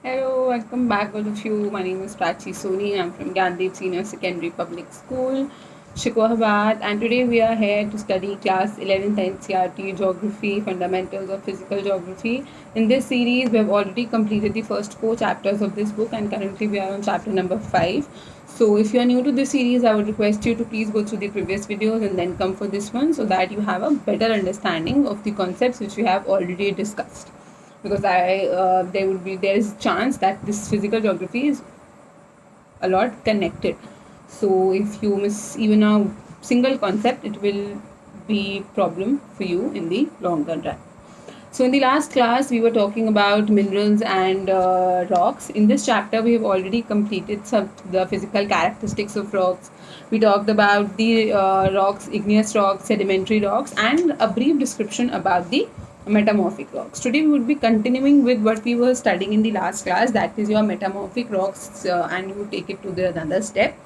Hello, welcome back all of you. My name is Prachi Soni. I'm from Gandhi Senior Secondary Public School, Shikohabad, and today we are here to study class 11th NCERT Geography, Fundamentals of Physical Geography. In this series, we have already completed the first 4 chapters of this book, and currently we are on chapter number 5. So, if you are new to this series, I would request you to please go through the previous videos and then come for this one so that you have a better understanding of the concepts which we have already discussed, because there is chance that this physical geography is a lot connected. So if you miss even a single concept, it will be problem for you in the longer run. So in the last class, we were talking about minerals and rocks. In this chapter, we have already completed some the physical characteristics of rocks. We talked about the rocks, igneous rocks, sedimentary rocks, and a brief description about the metamorphic rocks. Today, we would be continuing with what we were studying in the last class. That is your metamorphic rocks, and you would take it to the another step.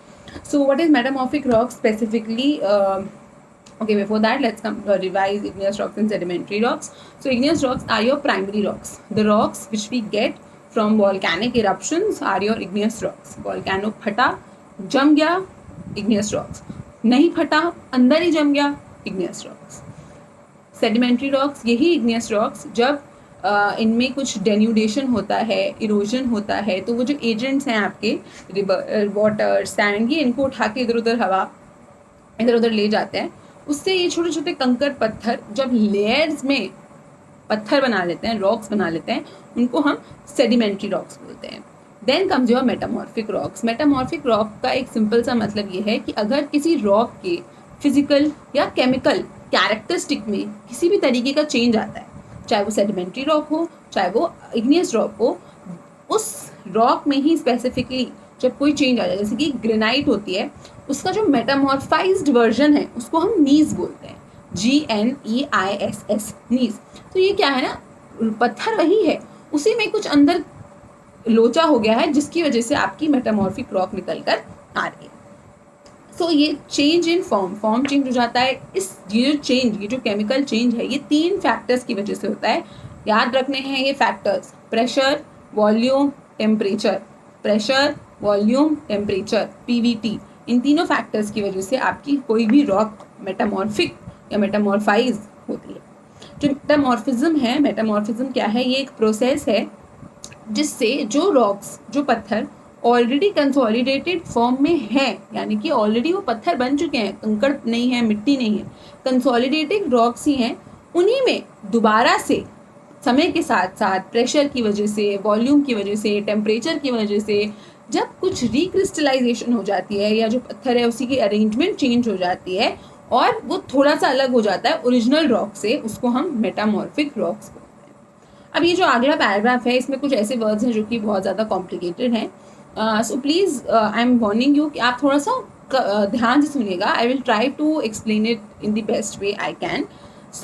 So, what is metamorphic rocks specifically? Okay, before that, let's revise igneous rocks and sedimentary rocks. So, igneous rocks are your primary rocks. The rocks which we get from volcanic eruptions are your igneous rocks. Volcano फटा, जम गया, igneous rocks. नहीं फटा, अंदर ही जम गया, igneous rocks. Sedimentary rocks, यही igneous rocks जब इनमें कुछ डेन्यूडेशन होता है, इरोजन होता है, तो वो जो एजेंट्स हैं आपके रिवर, वाटर, सैंड, ये इनको उठा के इधर उधर हवा इधर उधर ले जाते हैं. उससे ये छोटे छोटे कंकर पत्थर जब लेयर्स में पत्थर बना लेते हैं, रॉक्स बना लेते हैं, उनको हम सेडिमेंट्री रॉक्स बोलते हैं. Then comes your metamorphic rocks. Metamorphic rock का एक सिंपल सा मतलब ये है कि अगर किसी रॉक के फिजिकल या केमिकल कैरेक्टरिस्टिक में किसी भी तरीके का चेंज आता है, चाहे वो सेडिमेंट्री रॉक हो, चाहे वो इग्नियस रॉक हो, उस रॉक में ही स्पेसिफिकली जब कोई चेंज आ जाए, जैसे कि ग्रेनाइट होती है, उसका जो मेटामॉर्फाइज्ड वर्जन है उसको हम नीस बोलते हैं. GNEISS, नीस. तो ये क्या है ना, पत्थर वही है, उसी में कुछ अंदर लोचा हो गया है जिसकी वजह से आपकी मेटामॉर्फिक रॉक निकल कर आ रही है. सो ये चेंज इन फॉर्म चेंज हो जाता है. ये जो केमिकल चेंज है, ये 3 फैक्टर्स की वजह से होता है. याद रखने हैं ये factors: pressure, volume, temperature. Pressure, volume, temperature, PVT. इन तीनों फैक्टर्स की वजह से आपकी कोई भी रॉक मेटामॉर्फिक या मेटामॉर्फाइज होती है. जो मेटामॉर्फिज्म क्या है? ये एक प्रोसेस है जिससे जो रॉक्स, जो पत्थर ऑलरेडी कंसोलिडेटेड फॉर्म में है, यानी कि ऑलरेडी वो पत्थर बन चुके हैं, कंकड़ नहीं है, मिट्टी नहीं है, कंसोलिडेटेड रॉक्स ही हैं, उन्हीं में दोबारा से समय के साथ साथ प्रेशर की वजह से, वॉल्यूम की वजह से, टेम्परेचर की वजह से जब कुछ रिक्रिस्टलाइजेशन हो जाती है, या जो पत्थर है उसी की अरेंजमेंट चेंज हो जाती है और वो थोड़ा सा अलग हो जाता है ओरिजिनल रॉक से, उसको हम मेटामॉर्फिक रॉक्स बोलते हैं. अब ये जो अगला पैराग्राफ है, इसमें कुछ ऐसे वर्ड्स हैं जो कि बहुत ज़्यादा कॉम्प्लिकेटेड हैं. So please I am warning you कि आप थोड़ा सा ध्यान से सुनिएगा. I will try to explain it in the best way I can.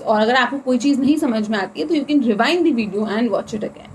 और अगर आपको कोई चीज़ नहीं समझ में आती है तो you can rewind the video and watch it again.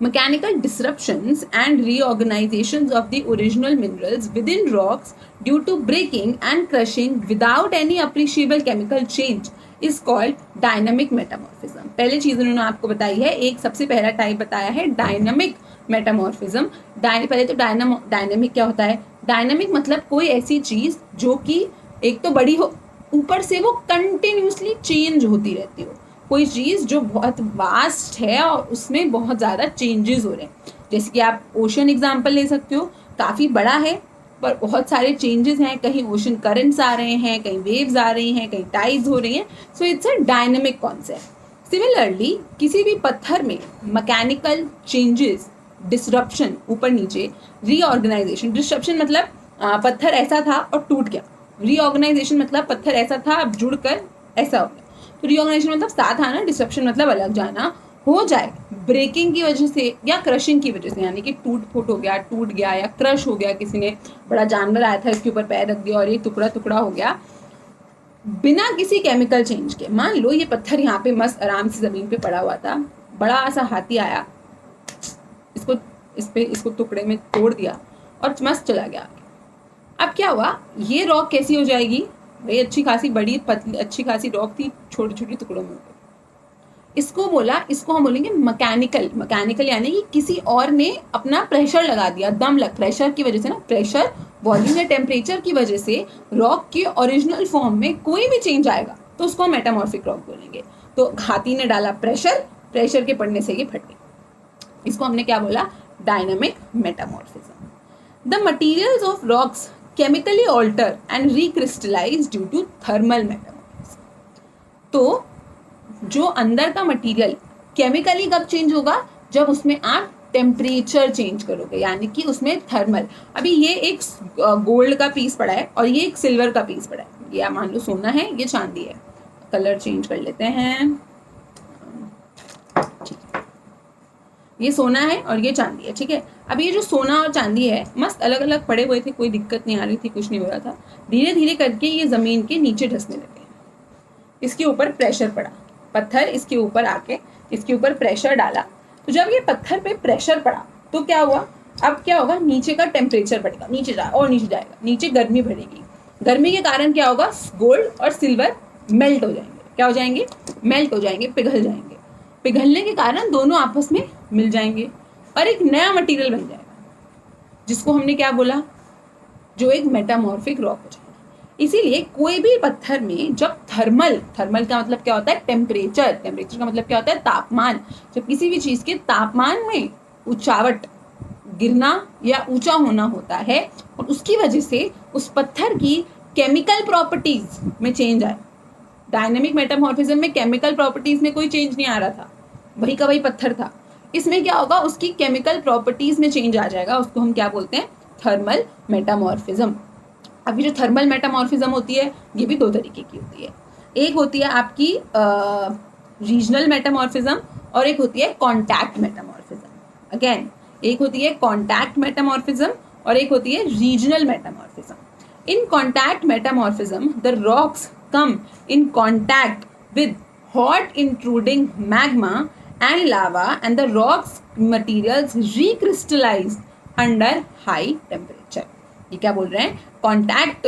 Mechanical disruptions and reorganizations of the original minerals within rocks due to breaking and crushing without any appreciable chemical change is called dynamic metamorphism. पहले चीज़ उन्होंने आपको बताई है, एक सबसे पहला type बताया है डायनामिक मेटामॉर्फिज्म. पहले तो डायनामिक क्या होता है? डायनामिक मतलब कोई ऐसी चीज़ जो कि एक तो बड़ी हो, ऊपर से वो कंटिन्यूसली चेंज होती रहती हो. कोई चीज़ जो बहुत वास्ट है और उसमें बहुत ज़्यादा चेंजेस हो रहे हैं. जैसे कि आप ओशन एग्जांपल ले सकते हो, काफ़ी बड़ा है पर बहुत सारे चेंजेस हैं. कहीं ओशन करंट्स आ रहे हैं, कहीं वेव्स आ रही हैं, कहीं टाइड्स हो रही हैं. So it's a dynamic concept. Similarly किसी भी पत्थर में मैकेनिकल चेंजेस, डिसरप्शन, ऊपर नीचे, रीऑर्गेनाइजेशन. डिसरप्शन मतलब पत्थर ऐसा था और टूट गया. रीऑर्गेनाइजेशन मतलब पत्थर ऐसा था, अब जुड़कर ऐसा हो गया. तो रीऑर्गेनाइजेशन मतलब साथ आना, डिसरप्शन मतलब अलग जाना. हो जाए ब्रेकिंग की वजह से या क्रशिंग की वजह से, यानी कि टूट फूट हो गया, टूट गया या क्रश हो गया, किसी ने बड़ा जानवर आया था इसके ऊपर पैर रख दिया और ये टुकड़ा टुकड़ा हो गया बिना किसी केमिकल चेंज के. मान लो ये पत्थर यहाँ पे मस्त आराम से ज़मीन पे पड़ा हुआ था, बड़ा सा हाथी आया, इसको टुकड़े में तोड़ दिया और मस्त चला गया. अब क्या हुआ? ये रॉक कैसी हो जाएगी भाई? अच्छी खासी बड़ी पतली अच्छी खासी रॉक थी, छोटी छोटी टुकड़ों में. इसको बोला, इसको हम बोलेंगे मैकेनिकल। मैकेनिकल यानी कि किसी और ने अपना प्रेशर लगा दिया, दम लग, प्रेशर की वजह से ना, प्रेशर वॉल्यूम या टेम्परेचर की वजह से रॉक के ओरिजिनल फॉर्म में कोई भी चेंज आएगा तो उसको हम मेटामॉर्फिक रॉक बोलेंगे। तो हाथी ने डाला प्रेशर, प्रेशर के पड़ने से ये फट गई, इसको हमने क्या बोला, dynamic metamorphism. The materials of rocks chemically alter and recrystallize due to thermal metamorphism. तो जो अंदर का मटेरियल केमिकली कब चेंज होगा, जब उसमें आप टेम्परेचर चेंज करोगे, यानी कि उसमें थर्मल। अभी ये एक गोल्ड का पीस पड़ा है और ये एक सिल्वर का पीस पड़ा है, ये मान लो सोना है, ये चांदी है, कलर चेंज कर लेते हैं, ठीक है, ये सोना है और ये चांदी है, ठीक है। अब ये जो सोना और चांदी है मस्त अलग अलग पड़े हुए थे, कोई दिक्कत नहीं आ रही थी, कुछ नहीं हो रहा था, धीरे धीरे करके ये ज़मीन के नीचे धंसने लगे, इसके ऊपर प्रेशर पड़ा, पत्थर इसके ऊपर आके इसके ऊपर प्रेशर डाला, तो जब ये पत्थर पे प्रेशर पड़ा तो क्या हुआ, अब क्या होगा, नीचे का टेम्परेचर बढ़ेगा, नीचे और नीचे जाएगा, नीचे गर्मी बढ़ेगी, गर्मी के कारण क्या होगा, गोल्ड और सिल्वर मेल्ट हो जाएंगे, क्या हो जाएंगे, मेल्ट हो जाएंगे, पिघल जाएंगे, पिघलने के कारण दोनों आपस में मिल जाएंगे और एक नया मटेरियल बन जाएगा, जिसको हमने क्या बोला, जो एक मेटामॉर्फिक रॉक हो जाएगा। इसीलिए कोई भी पत्थर में जब थर्मल का मतलब क्या होता है, टेम्परेचर का मतलब क्या होता है, तापमान, जब किसी भी चीज़ के तापमान में ऊंचावट, गिरना या ऊंचा होना होता है और उसकी वजह से उस पत्थर की केमिकल प्रॉपर्टीज में चेंज आए। डायनेमिक मेटामॉर्फिज्म में केमिकल प्रॉपर्टीज में कोई चेंज नहीं आ रहा था, वही का वही पत्थर था। इसमें क्या होगा, उसकी केमिकल प्रॉपर्टीज में चेंज आ जाएगा, उसको हम क्या बोलते हैं, थर्मल मेटामॉर्फिज्म। अभी जो थर्मल मेटामॉर्फिज्म होती है ये भी दो तरीके की होती है, एक होती है आपकी रीजनल मेटामॉर्फिज्म और एक होती है कॉन्टैक्ट मेटामॉर्फिज्म। अगेन, एक होती है कॉन्टैक्ट मेटामॉर्फिज्म और एक होती है regional metamorphism. In contact metamorphism the rocks come in contact with hot intruding magma and lava and the rocks materials recrystallize under high temperature. ये क्या बोल रहे हैं, contact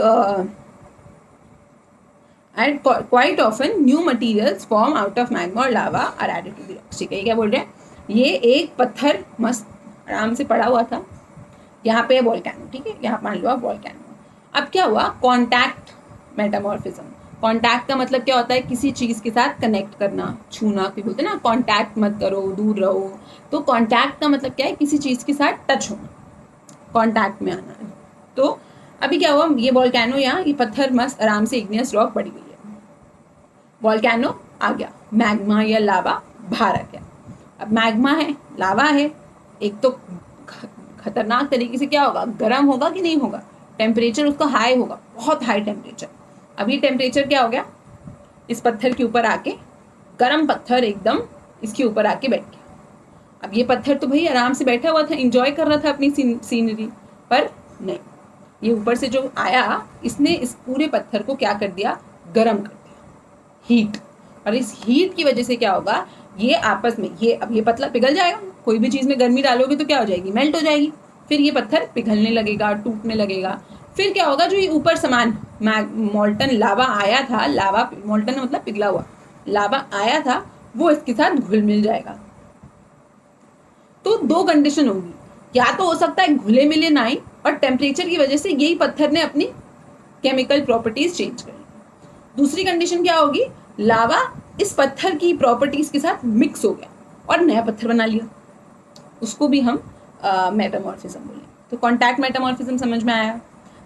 and quite often new materials form out of magma और lava are added to the rocks. ठीक है, ये क्या बोल रहे हैं, ये एक पत्थर मस्त आराम से पड़ा हुआ था, यहाँ पे वोल्केनो, ठीक है, यहाँ मान लो आप वोल्केनो। अब क्या हुआ, कॉन्टैक्ट मेटामॉर्फिज्म। कॉन्टैक्ट का मतलब क्या होता है, किसी चीज़ के साथ कनेक्ट करना, छूना, कोई बोलते हैं ना कॉन्टैक्ट मत करो, दूर रहो, तो कॉन्टैक्ट का मतलब क्या है, किसी चीज़ के साथ टच होना, कॉन्टैक्ट में आना। तो अभी क्या हुआ, ये वोल्केनो, यहाँ ये पत्थर मस्त आराम से इग्नियस रॉक पड़ी हुई है, वोल्केनो आ गया, मैग्मा या लावा बाहर आ गया। अब मैग्मा है, लावा है, एक तो खतरनाक तरीके से क्या होगा, गर्म होगा कि नहीं होगा, टेम्परेचर उसका हाई होगा, बहुत हाई टेम्परेचर। अभी टेम्परेचर क्या हो गया, इस पत्थर के ऊपर आके, गर्म पत्थर एकदम इसके ऊपर आके बैठ गया। अब ये पत्थर तो भाई आराम से बैठा हुआ था, इंजॉय कर रहा था अपनी सीनरी, पर नहीं, ये ऊपर से जो आया इसने इस पूरे पत्थर को क्या कर दिया, गर्म कर दिया, हीट। और इस हीट की वजह से क्या होगा, ये आपस में, ये अब ये पतला पिघल जाएगा, कोई भी चीज़ में गर्मी डालोगे तो क्या हो जाएगी, मेल्ट हो जाएगी, फिर ये पत्थर पिघलने लगेगा, टूटने लगेगा। फिर क्या होगा, जो ये ऊपर सामान मोल्टन लावा आया था, लावा मोल्टन मतलब पिघला हुआ लावा आया था, वो इसके साथ घुल मिल जाएगा। तो दो कंडीशन होगी, या तो हो सकता है घुले मिले ना ही और टेम्परेचर की वजह से यही पत्थर ने अपनी केमिकल प्रॉपर्टीज चेंज कर ली। दूसरी कंडीशन क्या होगी, लावा इस पत्थर की प्रॉपर्टीज के साथ मिक्स हो गया और नया पत्थर बना लिया, उसको भी हम मेटामॉर्फिज्म बोलें। तो कॉन्टैक्ट मेटामॉर्फिज्म समझ में आया।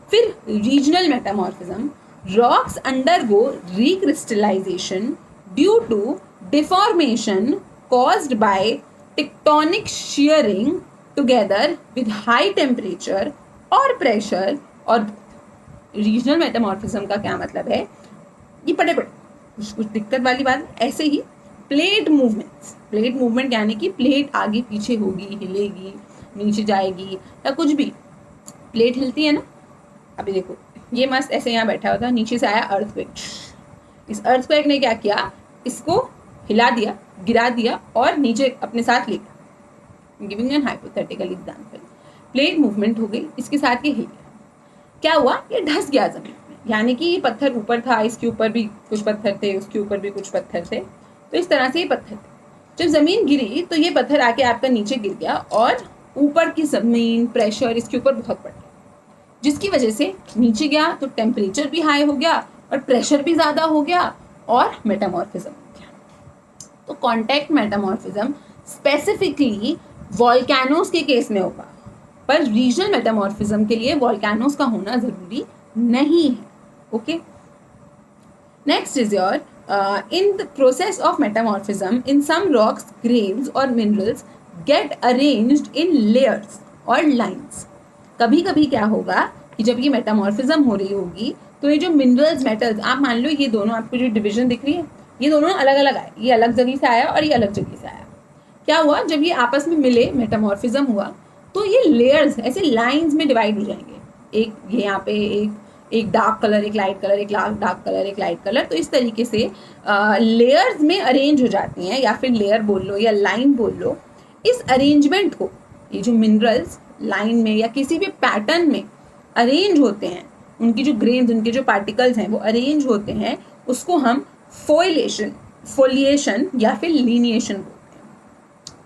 फिर regional metamorphism, rocks undergo recrystallisation due to deformation caused by tectonic shearing together with high temperature और प्रेशर। और रीजनल मेटामॉर्फिज्म का क्या मतलब है, ये पढ़े कुछ दिक्कत वाली बात, ऐसे ही प्लेट मूवमेंट यानी कि प्लेट आगे पीछे होगी, हिलेगी, नीचे जाएगी या कुछ भी, प्लेट हिलती है ना। अभी देखो ये मस्त ऐसे यहाँ बैठा हुआ था, नीचे से आया अर्थक्वेक, इस अर्थक्वेक ने क्या किया, इसको हिला दिया, गिरा दिया और नीचे अपने साथ ले गया। Giving an hypothetical example, plate movement हो गई, इसके साथ ये हिल गया, क्या हुआ, ये धंस गया जमीन में, यानी कि ये पत्थर ऊपर था, इसके ऊपर भी कुछ पत्थर थे, उसके ऊपर भी कुछ पत्थर थे, तो इस तरह से ये पत्थर थे। जब ज़मीन गिरी तो ये पत्थर आके आपका नीचे गिर गया और ऊपर की ज़मीन प्रेशर इसके ऊपर बहुत पड़ गया, जिसकी वजह से नीचे गया तो टेम्परेचर भी हाई हो गया और प्रेशर भी ज़्यादा हो गया और मेटामॉर्फिज्म हो गया। तो कॉन्टैक्ट मेटामॉर्फिज्म स्पेसिफिकली वॉल्केनोस के केस में होगा, पर रीजनल मेटामॉर्फिज्म के लिए वॉल्केनोस का होना ज़रूरी नहीं है। Okay, next is your in the process of metamorphism, in some rocks, grains or minerals get arranged in layers or lines. कभी कभी क्या होगा कि जब ये मेटामॉर्फिज्म हो रही होगी तो ये जो मिनरल्स मेटल्स, आप मान लो ये दोनों आपको जो डिवीजन दिख रही है ये दोनों अलग अलग आए, ये अलग जगह से आया और ये अलग जगह से आया। क्या हुआ, जब ये आपस में मिले मेटामॉर्फिज्म हुआ तो ये लेयर्स ऐसे लाइंस में डिवाइड हो जाएंगे, एक ये यहाँ पे एक डार्क कलर, एक लाइट कलर, एक डार्क कलर, एक लाइट कलर, तो इस तरीके से लेयर्स में अरेंज हो जाती हैं, या फिर लेयर बोल लो या लाइन बोल लो। इस अरेंजमेंट को, ये जो मिनरल्स लाइन में या किसी भी पैटर्न में अरेंज होते हैं, उनकी जो ग्रेन्स, उनके जो पार्टिकल्स हैं वो अरेंज होते हैं, उसको हम फोलिएशन या फिर लीनिएशन बोलते हैं।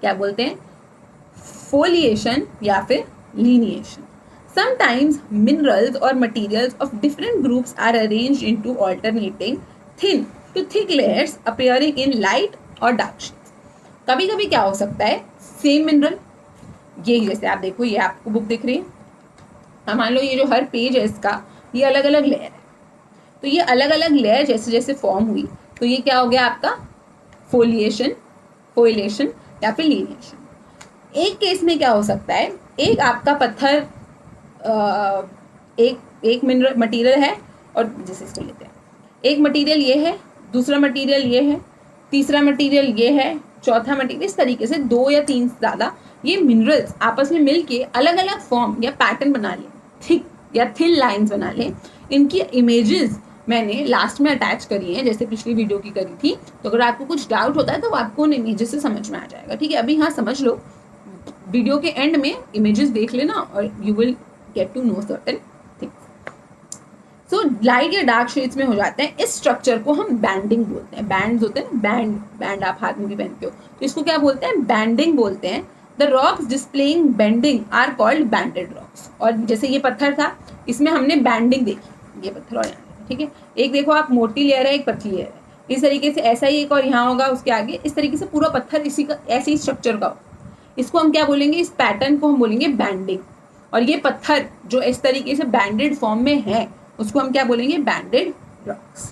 क्या बोलते हैं? फोलिएशन या फिर lineation. Sometimes minerals or materials of different groups are arranged into alternating thin to thick layers appearing in light or dark shades. कभी कभी क्या हो सकता है, सेम मिनरल, ये जैसे आप देखो, ये आपको बुक दिख रही है, हम मान लो ये जो हर पेज है इसका ये अलग अलग लेयर है, तो ये अलग अलग लेयर जैसे जैसे फॉर्म हुई तो ये क्या हो गया आपका फोइलेशन या फिर लीनिएशन। एक केस में क्या हो सकता है, एक आपका पत्थर एक मिनरल मटेरियल है, और जैसे इसको लेते हैं, एक मटेरियल ये है, दूसरा मटेरियल ये है, तीसरा मटेरियल ये है, चौथा मटेरियल, इस तरीके से 2 या 3 से ज़्यादा ये मिनरल्स आपस में मिलके अलग अलग फॉर्म या पैटर्न बना लें, थिक या थिन लाइंस बना लें। इनकी इमेजेस मैंने लास्ट में अटैच करी है, जैसे पिछली वीडियो की करी थी, तो अगर आपको कुछ डाउट होता है तो आपको उन इमेजेस से समझ में आ जाएगा। ठीक है, अभी हाँ समझ लो, वीडियो के एंड में इमेजेस देख लेना और you will get to know certain things. So light या डार्क शेड्स में हो जाते हैं। इस स्ट्रक्चर को हम बैंडिंग बोलते हैं। बैंड्स होते हैं, बैंड आप हाथ में भी पहनते हो, तो इसको क्या बोलते हैं? बैंडिंग बोलते हैं। The rocks displaying banding are called banded rocks. और जैसे ये पत्थर था, इसमें हमने बैंडिंग देखी, ये पत्थर और यहाँ, ठीक है, एक देखो आप मोटी लेयर है, एक पतली लेयर है, इस तरीके से ऐसा ही एक और यहाँ होगा उसके आगे, इस तरीके से पूरा पत्थर इसी का ऐसे ही स्ट्रक्चर का, इसको हम क्या बोलेंगे? इस पैटर्न को हम बोलेंगे बैंडिंग। और ये पत्थर जो इस तरीके से बैंडेड फॉर्म में है उसको हम क्या बोलेंगे? Banded rocks.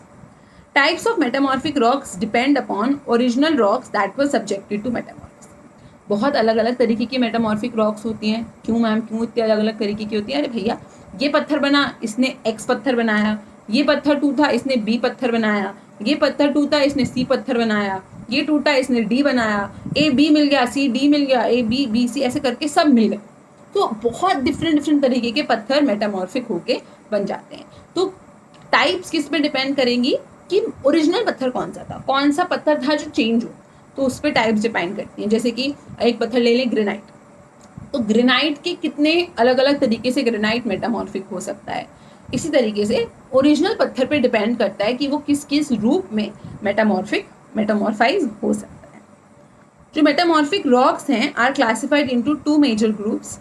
Types of metamorphic rocks depend upon original rocks that were subjected to metamorphism. बहुत अलग अलग तरीके की मेटामॉर्फिक रॉक्स होती हैं। क्यों मैम, क्यों इतनी अलग अलग तरीके की होती हैं? अरे भैया, ये पत्थर बना, इसने एक्स पत्थर बनाया, ये पत्थर टूटा, इसने बी पत्थर बनाया, ये पत्थर टूटा, इसने सी पत्थर बनाया, ये टूटा, इसने डी बनाया, ए बी मिल गया, सी डी मिल गया, ए बी बी सी, ऐसे करके सब मिल गए। तो बहुत डिफरेंट तरीके के पत्थर मेटामॉर्फिक होके बन जाते हैं। तो टाइप्स किस पे डिपेंड करेंगी कि ओरिजिनल पत्थर कौन सा था, कौन सा पत्थर था जो चेंज हो, तो उस पर टाइप्स डिपेंड करती हैं। जैसे कि एक पत्थर ले लें ग्रेनाइट, तो ग्रेनाइट के कितने अलग अलग तरीके से ग्रेनाइट मेटामॉर्फिक हो सकता है। इसी तरीके से ओरिजिनल पत्थर पे डिपेंड करता है कि वो किस किस रूप में मेटामॉर्फाइज हो सकता है। जो मेटामॉर्फिक रॉक्स हैं are classified into 2 major groups,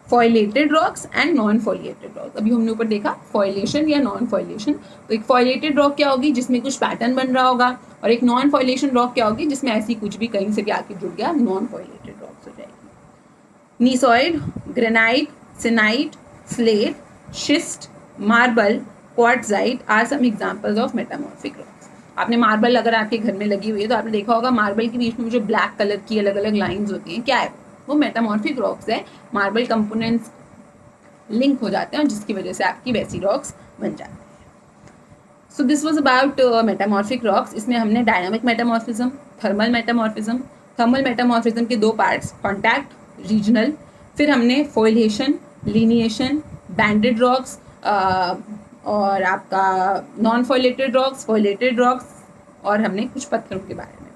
foliated rocks and non foliated rocks. अभी हमने ऊपर देखा फॉइलेशन या नॉन फॉइलेशन। तो एक फॉइलेटेड रॉक क्या होगी? जिसमें कुछ पैटर्न बन रहा होगा, और एक नॉन फॉइलेशन रॉक क्या होगी? जिसमें ऐसी कुछ भी कहीं से भी आके जुड़ गया, नॉन फॉइलेटेड रॉक्स हो जाएगी। Gneissoid, granite, syenite, slate, schist, marble, quartzite are some examples of metamorphic rocks. आपने मार्बल अगर आपके घर में लगी हुई है तो आपने देखा होगा मार्बल के बीच में जो ब्लैक कलर की अलग अलग लाइंस होती हैं, क्या है वो? मेटामॉर्फिक रॉक्स है। मार्बल कंपोनेंट्स लिंक हो जाते हैं और जिसकी वजह से आपकी वैसी रॉक्स बन जाती हैं। So this was about metamorphic rocks. इसमें हमने dynamic metamorphism, thermal metamorphism. Thermal metamorphism के 2 पार्ट्स, कॉन्टैक्ट, रीजनल, फिर हमने फोइलेशन, लीनिएशन, बैंडेड रॉक्स और आपका नॉन फॉइलेटेड रॉक्स, फॉइलेटेड रॉक्स, और हमने कुछ पत्थरों के बारे में।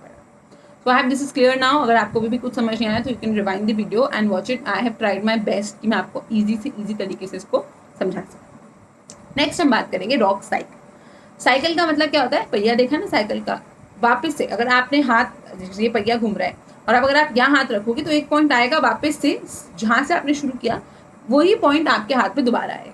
So I hope this is clear now. अगर आपको भी कुछ समझ नहीं आया तो you can rewind the video and watch it. I have tried my best कि मैं आपको easy से easy तरीके से इसको समझा सकूँ। नेक्स्ट हम बात करेंगे रॉक साइकिल। साइकिल का मतलब क्या होता है? पहिया देखा ना साइकिल का, वापस से अगर आपने हाथ, ये पहिया घूम रहा है, और अब अगर आप यहाँ हाथ रखोगे तो एक पॉइंट आएगा वापस से जहाँ से आपने शुरू किया, वही पॉइंट आपके हाथ पे दोबारा आएगा।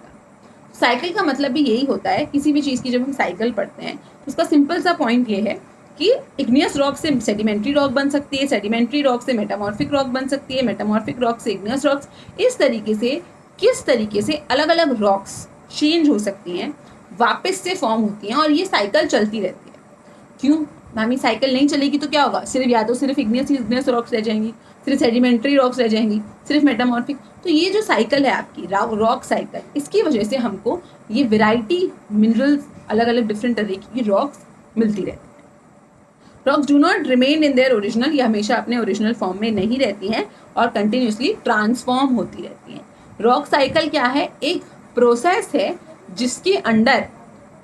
साइकिल का मतलब भी यही होता है, किसी भी चीज़ की जब हम साइकिल पढ़ते हैं तो उसका सिंपल सा पॉइंट ये है कि इग्नियस रॉक से सेडिमेंट्री रॉक बन सकती है, सेडिमेंट्री रॉक से मेटामॉर्फिक रॉक बन सकती है, मेटामॉर्फिक रॉक से इग्नियस रॉक्स। इस तरीके से किस तरीके से अलग अलग रॉक्स चेंज हो सकती हैं, वापस से फॉर्म होती हैं, और ये साइकिल चलती रहती है। क्यों मैम, ये साइकिल नहीं चलेगी तो क्या होगा, सिर्फ या तो सिर्फ इग्नियस रॉक्स रह जाएंगी, सिर्फ सेडिमेंट्री रॉक्स रह जाएंगी, सिर्फ मेटामॉर्फिक। तो ये जो साइकिल है आपकी रॉक साइकिल, इसकी वजह से हमको ये वेराइटी मिनरल्स, अलग अलग डिफरेंट तरीके की रॉक्स मिलती रहती है। Rocks do not remain in their original, ये हमेशा अपने ओरिजिनल फॉर्म में नहीं रहती हैं और कंटिन्यूसली ट्रांसफॉर्म होती रहती हैं। रॉक साइकिल क्या है, एक प्रोसेस है जिसके अंडर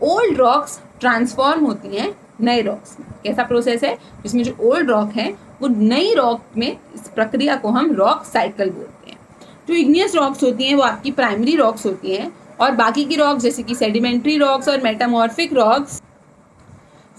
ओल्ड रॉक्स ट्रांसफॉर्म होती हैं नए रॉक्स में। कैसा प्रोसेस है, जिसमें जो ओल्ड रॉक है वो नई रॉक में, इस प्रक्रिया को हम रॉक साइकिल बोलते हैं। जो इग्नियस रॉक्स होती हैं वो आपकी प्राइमरी रॉक्स होती हैं, और बाकी की रॉक्स जैसे कि सेडिमेंट्री रॉक्स और metamorphic rocks,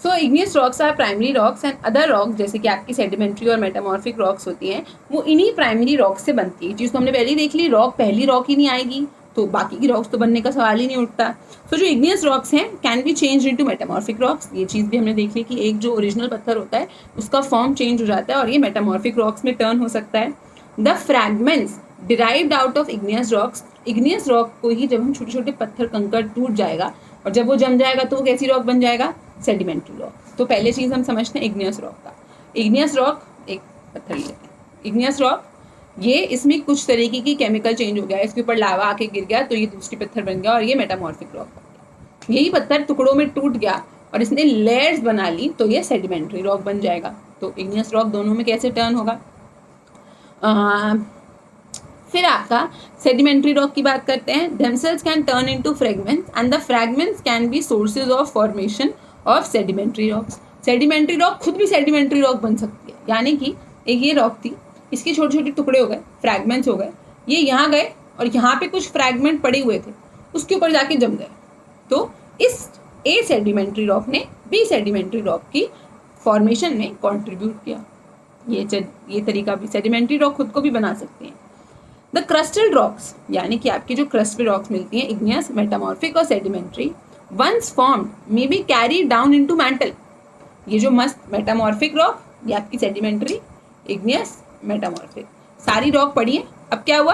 so igneous rocks are primary rocks and other rocks जैसे कि आपकी सेडिमेंट्री और मेटामॉर्फिक रॉक्स होती हैं, वो इन्हीं प्राइमरी रॉक्स से बनती है। चीज़ तो हमने पहले ही देख ली, रॉक पहली रॉक ही नहीं आएगी तो बाकी की रॉक्स तो बनने का सवाल ही नहीं उठता। सो जो इग्नियस रॉक्स हैं can be change into metamorphic rocks. ये चीज़ भी हमने देख ली कि एक जो ओरिजिनल पत्थर होता है उसका फॉर्म चेंज हो जाता है और ये मेटामॉर्फिक रॉक्स में टर्न हो सकता है। The fragments derived out of igneous rocks, igneous rock को ही जब हम छोटे छोटे पत्थर कंकड़ टूट जाएगा और जब वो जम जाएगा तो वो कैसी रॉक बन जाएगा, सेडिमेंट्री रॉक। तो पहले चीज़ हम समझते हैं इग्नियस रॉक का। इग्नियस रॉक, एक पत्थर लेते हैं, इग्नियस रॉक, ये इसमें कुछ तरीके की केमिकल चेंज हो गया, इसके ऊपर लावा आके गिर गया तो ये दूसरी पत्थर बन गया और ये मेटामॉर्फिक रॉक बन गया। यही पत्थर टुकड़ों में टूट गया और इसने लेयर्स बना ली तो ये सेडिमेंट्री रॉक बन जाएगा। तो इग्नियस रॉक दोनों में कैसे टर्न होगा। फिर आपका सेडिमेंट्री रॉक की बात करते हैं। themselves can turn into fragments and the fragments can be sources of formation of sedimentary rocks. Sedimentary rock खुद भी सेडिमेंट्री रॉक बन सकती है, यानी कि एक ये रॉक थी, इसके छोटे छोटे टुकड़े हो गए, फ्रैगमेंट्स हो गए, ये यहाँ गए और यहाँ पे कुछ फ्रैगमेंट पड़े हुए थे, उसके ऊपर जाके जम गए। तो इस ए सेडिमेंट्री रॉक ने बी सेडिमेंट्री रॉक की फॉर्मेशन में कंट्रीब्यूट किया। ये तरीका भी, सेडिमेंट्री रॉक खुद को भी बना सकते हैं। द क्रस्टल रॉक्स, यानी कि आपकी जो क्रस्टल रॉक्स मिलती हैं, इग्नियस, मेटामॉर्फिक और sedimentary, once formed may be carry down into mantle. ये जो मस्त मेटामॉर्फिक रॉक, ये आपकी सेडिमेंट्री, इग्नियस, मेटामॉर्फिक, सारी रॉक पड़ी है। अब क्या हुआ,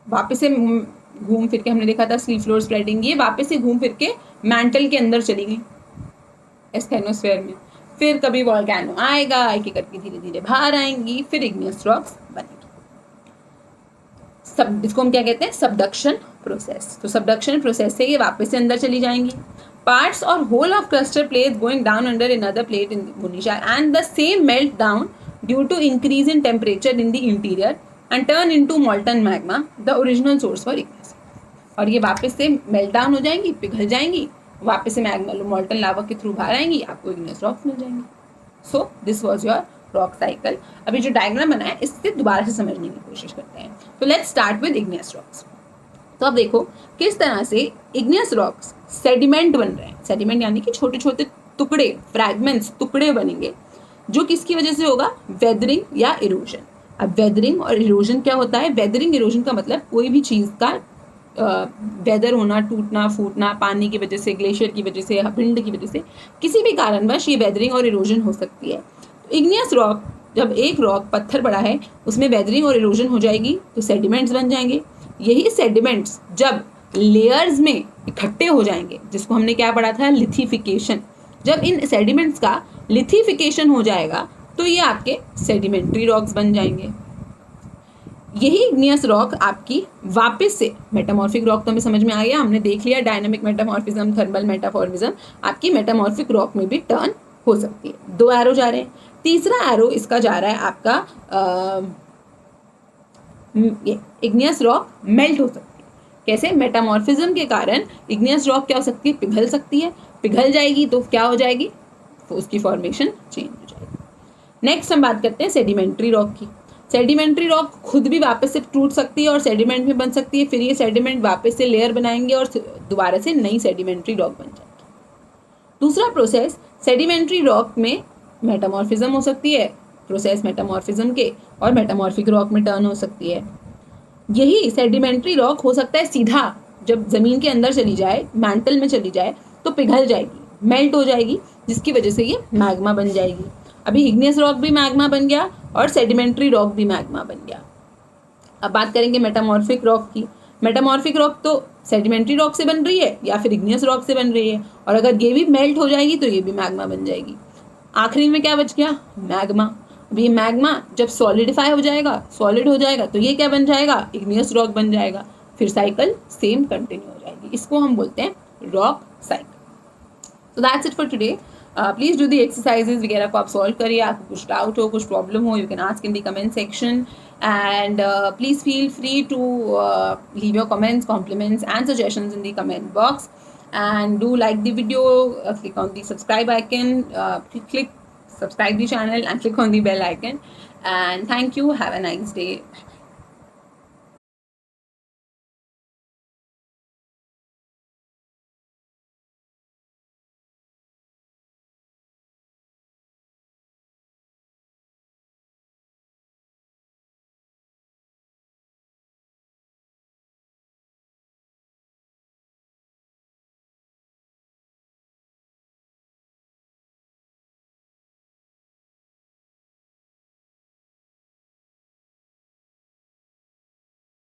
वापस से घूम फिर के, हमने देखा था सी फ्लोर स्प्रेडिंग, ये वापस से घूम फिर के मैंटल के अंदर चली गई, एस्थेनोस्फेयर में। फिर कभी वॉल्केनो आएगा, एक एक करके धीरे धीरे बाहर आएंगी, फिर इग्नियस रॉक्स बनेगी। सब इसको हम क्या कहते हैं, सबडक्शन प्रोसेस। तो सबडक्शन प्रोसेस से ये वापस से अंदर चली जाएंगी। Parts or whole of cluster plates going down under another plate in Bunisha and the same melt down due to increase in temperature in the interior and turn into molten magma, the original source for igneous। और ये वापस से melt down हो जाएंगी, पिघल जाएंगी, वापस से मैग्मा मॉल्टन लावा के थ्रू बाहर आएंगी, आपको इग्नियस रॉक्स मिल जाएंगी। So this was your rock cycle. अभी जो डायग्राम बनाया है इससे दोबारा से समझने की कोशिश करते हैं। तो let's start with igneous rocks. तो अब देखो किस तरह से इग्नियस रॉक्स सेडिमेंट बन रहे हैं। सेडिमेंट यानी कि छोटे छोटे टुकड़े, फ्रैगमेंट्स, टुकड़े बनेंगे, जो किसकी वजह से होगा, वेदरिंग या इरोजन। अब वेदरिंग और इरोजन क्या होता है, वेदरिंग इरोजन का मतलब कोई भी चीज़ का वेदर होना, टूटना फूटना, पानी की वजह से, ग्लेशियर की वजह से, विंड की वजह से, किसी भी कारणवश ये वेदरिंग और इरोजन हो सकती है। तो इग्नियस रॉक, जब एक रॉक पत्थर बड़ा है उसमें वेदरिंग और इरोजन हो जाएगी तो सेडिमेंट्स बन जाएंगे। यही सेडिमेंट्स जब लेयर्स में इकट्ठे हो जाएंगे, जिसको हमने क्या पढ़ा था, लिथिफिकेशन, जब इन सेडिमेंट्स का लिथिफिकेशन हो जाएगा तो ये आपके सेडिमेंट्री रॉक्स बन जाएंगे। यही इग्नियस रॉक आपकी वापस से, मेटामॉर्फिक रॉक तो हमें समझ में आ गया, हमने देख लिया डायनामिक मेटामॉर्फिज्म, थर्मल मेटामॉर्फिज्म, आपकी मेटामॉर्फिक रॉक में भी टर्न हो सकती है। 2 एरो जा रहे हैं, तीसरा एरो इसका जा रहा है आपका इग्नियस रॉक मेल्ट हो सकती है। कैसे, मेटामॉर्फिज्म के कारण इग्नियस रॉक क्या हो सकती है, पिघल सकती है। पिघल जाएगी तो क्या हो जाएगी, तो उसकी फॉर्मेशन चेंज हो जाएगी। नेक्स्ट हम बात करते हैं सेडिमेंट्री रॉक की। सेडिमेंट्री रॉक खुद भी वापस से टूट सकती है और सेडिमेंट में बन सकती है, फिर ये सेडिमेंट वापस से लेयर बनाएंगे और दोबारा से नई सेडिमेंट्री रॉक बन जाएगी। दूसरा प्रोसेस, सेडिमेंट्री रॉक में मेटामॉर्फिज्म हो सकती है प्रोसेस मेटामॉर्फिज्म के, और मेटामॉर्फिक रॉक में टर्न हो सकती है। यही सेडिमेंट्री रॉक हो सकता है सीधा, जब ज़मीन के अंदर चली जाए, मैंटल में चली जाए तो पिघल जाएगी, मेल्ट हो जाएगी, जिसकी वजह से ये मैग्मा बन जाएगी। अभी इग्नियस रॉक भी मैग्मा बन गया और सेडिमेंट्री रॉक भी मैग्मा बन गया। अब बात करेंगे मेटामॉर्फिक रॉक की। मेटामॉर्फिक रॉक तो सेडिमेंट्री रॉक से बन रही है या फिर इग्नियस रॉक से बन रही है, और अगर ये भी मेल्ट हो जाएगी तो ये भी मैग्मा बन जाएगी। आखिरी में क्या बच गया? मैग्मा। अब ये मैग्मा जब सॉलिडिफाई हो जाएगा, सॉलिड हो जाएगा, तो ये क्या बन जाएगा? इग्नियस रॉक बन जाएगा। फिर साइकिल सेम कंटिन्यू हो जाएगी। इसको हम बोलते हैं rock cycle. So that's it for today. Please do the exercises वगैरह को आप सॉल्व करिए। आपको कुछ डाउट हो, कुछ प्रॉब्लम हो, you can ask in the comment section. And please feel free to leave your comments, compliments and suggestions in the comment box. And do like the video, click on the subscribe icon, click subscribe the channel and click on the bell icon. And thank you. Have a nice day.